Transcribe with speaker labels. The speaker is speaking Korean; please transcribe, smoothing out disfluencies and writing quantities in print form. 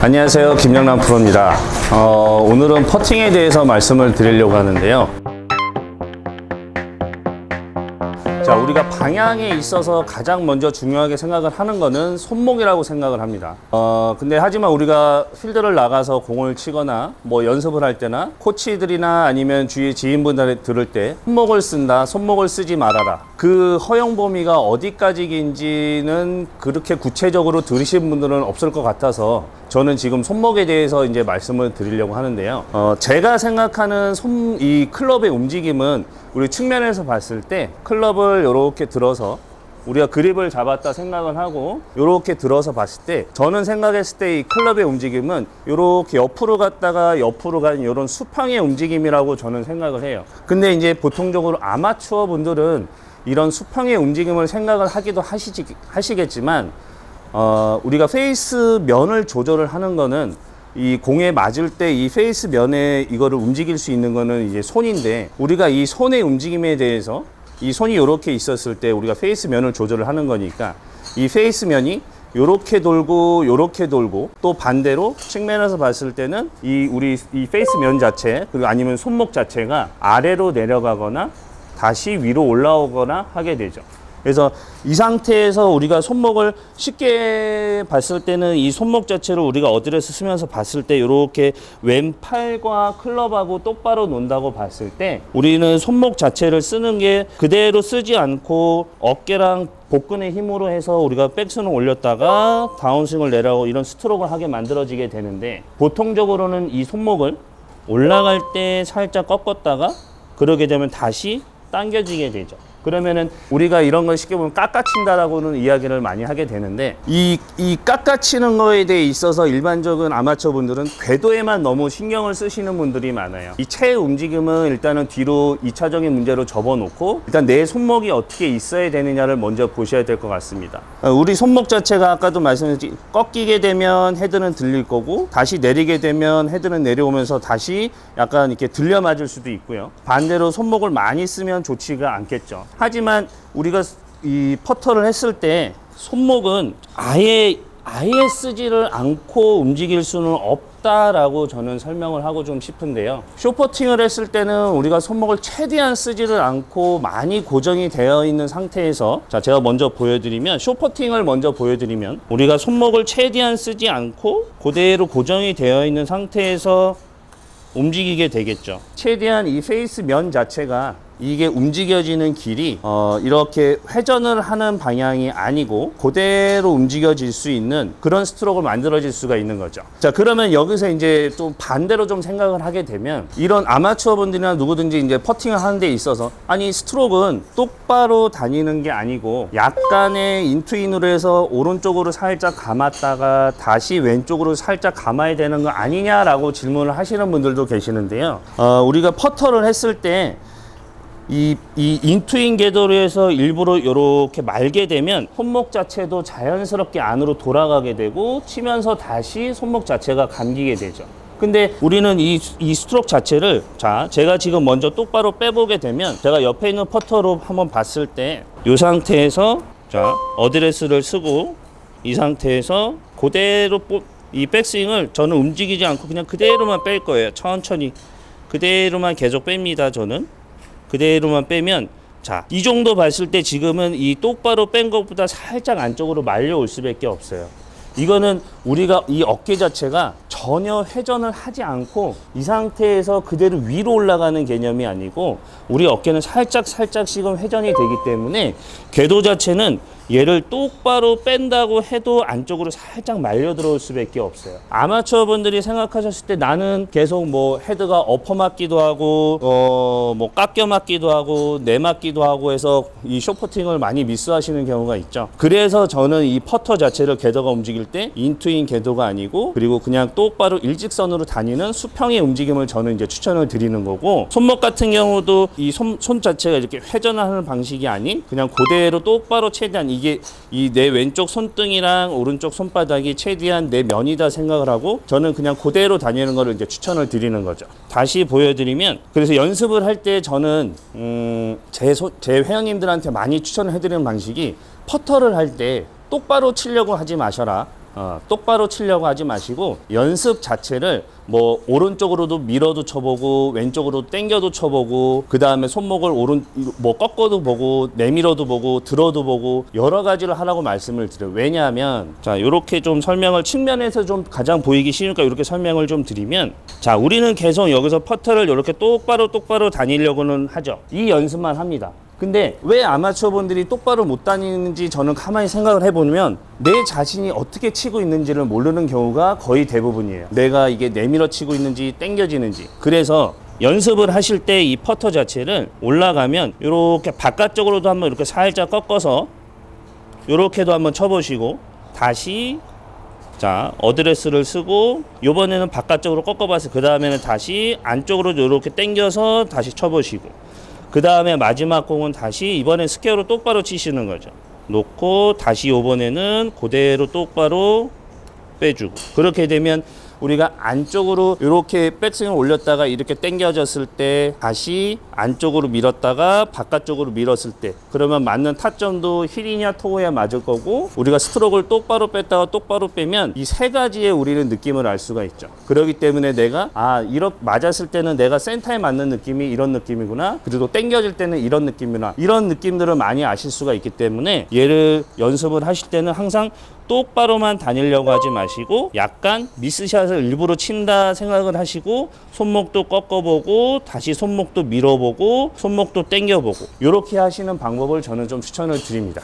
Speaker 1: 안녕하세요, 김영남 프로입니다. 오늘은 퍼팅에 대해서 말씀을 드리려고 하는데요. 자, 우리가 방향에 있어서 가장 먼저 중요하게 생각을 하는 거는 손목이라고 생각을 합니다. 근데 하지만 우리가 필드를 나가서 공을 치거나 뭐 연습을 할 때나 코치들이나 아니면 주위 지인분들 들을 때 손목을 쓴다, 손목을 쓰지 말아라. 그 허용 범위가 어디까지인지는 그렇게 구체적으로 들으신 분들은 없을 것 같아서 저는 지금 손목에 대해서 이제 말씀을 드리려고 하는데요. 제가 생각하는 이 클럽의 움직임은 우리 측면에서 봤을 때 클럽을 이렇게 들어서 우리가 그립을 잡았다 생각을 하고 이렇게 들어서 봤을 때 저는 생각했을 때 이 클럽의 움직임은 이렇게 옆으로 갔다가 옆으로 가는 이런 수평의 움직임이라고 저는 생각을 해요. 근데 이제 보통적으로 아마추어 분들은 이런 수평의 움직임을 생각을 하기도 하시겠지만 우리가 페이스 면을 조절을 하는 거는 이 공에 맞을 때 이 페이스 면에 이거를 움직일 수 있는 거는 이제 손인데, 우리가 이 손의 움직임에 대해서 이 손이 이렇게 있었을 때 우리가 페이스 면을 조절을 하는 거니까 이 페이스 면이 요렇게 돌고 요렇게 돌고, 또 반대로 측면에서 봤을 때는 우리 페이스 면 자체, 그리고 아니면 손목 자체가 아래로 내려가거나 다시 위로 올라오거나 하게 되죠. 그래서 이 상태에서 우리가 손목을 쉽게 봤을 때는 이 손목 자체를 우리가 어드레스 쓰면서 봤을 때 이렇게 왼팔과 클럽하고 똑바로 논다고 봤을 때 우리는 손목 자체를 쓰는 게 그대로 쓰지 않고 어깨랑 복근의 힘으로 해서 우리가 백스윙을 올렸다가 다운스윙을 내려오고 이런 스트로크를 하게 만들어지게 되는데, 보통적으로는 이 손목을 올라갈 때 살짝 꺾었다가 그러게 되면 다시 당겨지게 되죠. 그러면은 우리가 이런 걸 쉽게 보면 깎아친다라고는 이야기를 많이 하게 되는데, 이 깎아치는 거에 대해 있어서 일반적인 아마추어 분들은 궤도에만 너무 신경을 쓰시는 분들이 많아요. 이 채의 움직임은 일단은 뒤로 2차적인 문제로 접어놓고 일단 내 손목이 어떻게 있어야 되느냐를 먼저 보셔야 될 것 같습니다. 우리 손목 자체가 아까도 말씀드렸지, 꺾이게 되면 헤드는 들릴 거고 다시 내리게 되면 헤드는 내려오면서 다시 약간 이렇게 들려 맞을 수도 있고요. 반대로 손목을 많이 쓰면 좋지가 않겠죠. 하지만 우리가 이 퍼터를 했을 때 손목은 아예 쓰지를 않고 움직일 수는 없다라고 저는 설명을 하고 좀 싶은데요. 숏퍼팅을 했을 때는 우리가 손목을 최대한 쓰지를 않고 많이 고정이 되어 있는 상태에서, 자, 제가 먼저 보여드리면, 숏퍼팅을 먼저 보여드리면 우리가 손목을 최대한 쓰지 않고 그대로 고정이 되어 있는 상태에서 움직이게 되겠죠. 최대한 이 페이스 면 자체가 이게 움직여지는 길이 이렇게 회전을 하는 방향이 아니고 그대로 움직여질 수 있는 그런 스트로크를 만들어질 수가 있는 거죠. 자, 그러면 여기서 이제 좀 반대로 좀 생각을 하게 되면, 이런 아마추어 분들이나 누구든지 이제 퍼팅을 하는 데 있어서 아니 스트로크는 똑바로 다니는 게 아니고 약간의 인투인으로 해서 오른쪽으로 살짝 감았다가 다시 왼쪽으로 살짝 감아야 되는 거 아니냐라고 질문을 하시는 분들도 계시는데요. 우리가 퍼터를 했을 때 이 인투인 궤도로 해서 일부러 이렇게 말게 되면 손목 자체도 자연스럽게 안으로 돌아가게 되고 치면서 다시 손목 자체가 감기게 되죠. 근데 우리는 이 스트로크 자체를, 자, 제가 지금 먼저 똑바로 빼보게 되면, 제가 옆에 있는 퍼터로 한번 봤을 때 이 상태에서, 자, 어드레스를 쓰고 이 상태에서 그대로 이 백스윙을 저는 움직이지 않고 그냥 그대로만 뺄 거예요. 천천히 그대로만 계속 뺍니다. 저는 그대로만 빼면, 자, 이 정도 봤을 때 지금은 이 똑바로 뺀 것보다 살짝 안쪽으로 말려올 수밖에 없어요. 이거는 우리가 이 어깨 자체가 전혀 회전을 하지 않고 이 상태에서 그대로 위로 올라가는 개념이 아니고 우리 어깨는 살짝씩은 회전이 되기 때문에 궤도 자체는 얘를 똑바로 뺀다고 해도 안쪽으로 살짝 말려 들어올 수밖에 없어요. 아마추어 분들이 생각하셨을 때 나는 계속 뭐 헤드가 엎어 맞기도 하고 뭐 깎여 맞기도 하고 내 맞기도 하고 해서 이 숏퍼팅을 많이 미스하시는 경우가 있죠. 그래서 저는 이 퍼터 자체를 궤도가 움직일 때 인투인 궤도가 아니고, 그리고 그냥 똑바로 일직선으로 다니는 수평의 움직임을 저는 이제 추천을 드리는 거고, 손목 같은 경우도 이 손 자체가 이렇게 회전하는 방식이 아닌 그냥 그대로 똑바로 최대한 이게 이 내 왼쪽 손등이랑 오른쪽 손바닥이 최대한 내 면이다 생각을 하고 저는 그냥 그대로 다니는 거를 이제 추천을 드리는 거죠. 다시 보여드리면, 그래서 연습을 할 때 저는 제 회원님들한테 많이 추천을 해드리는 방식이, 퍼터를 할 때 똑바로 치려고 하지 마셔라. 똑바로 치려고 하지 마시고 연습 자체를 뭐 오른쪽으로도 밀어도 쳐보고 왼쪽으로 당겨도 쳐보고 그 다음에 손목을 뭐 꺾어도 보고 내밀어도 보고 들어도 보고 여러 가지를 하라고 말씀을 드려요. 왜냐하면 자 이렇게 좀 설명을 측면에서 좀 가장 보이기 쉬우니까 이렇게 설명을 좀 드리면 자 우리는 계속 여기서 퍼터를 이렇게 똑바로 다니려고는 하죠. 이 연습만 합니다. 근데 왜 아마추어 분들이 똑바로 못 다니는지 저는 가만히 생각을 해보면 내 자신이 어떻게 치고 있는지를 모르는 경우가 거의 대부분이에요. 내가 이게 내밀어 치고 있는지 당겨지는지. 그래서 연습을 하실 때 이 퍼터 자체를 올라가면 이렇게 바깥쪽으로도 한번 이렇게 살짝 꺾어서 이렇게도 한번 쳐보시고 다시 자 어드레스를 쓰고 이번에는 바깥쪽으로 꺾어봐서 그 다음에는 다시 안쪽으로 이렇게 당겨서 다시 쳐보시고 그 다음에 마지막 공은 다시 이번엔 스퀘어로 똑바로 치시는 거죠. 놓고 다시 이번에는 그대로 똑바로 빼주고 그렇게 되면 우리가 안쪽으로 이렇게 백스윙을 올렸다가 이렇게 당겨졌을 때 다시 안쪽으로 밀었다가 바깥쪽으로 밀었을 때 그러면 맞는 타점도 힐이냐 토우야 맞을 거고 우리가 스트로크를 똑바로 뺐다가 똑바로 빼면 이 세 가지의 우리는 느낌을 알 수가 있죠. 그렇기 때문에 내가 이렇게 맞았을 때는 내가 센터에 맞는 느낌이 이런 느낌이구나 그리고 당겨질 때는 이런 느낌이구나 이런 느낌들을 많이 아실 수가 있기 때문에 얘를 연습을 하실 때는 항상 똑바로만 다니려고 하지 마시고 약간 미스샷을 일부러 친다 생각을 하시고 손목도 꺾어보고 다시 손목도 밀어보고 손목도 당겨보고 이렇게 하시는 방법을 저는 좀 추천을 드립니다.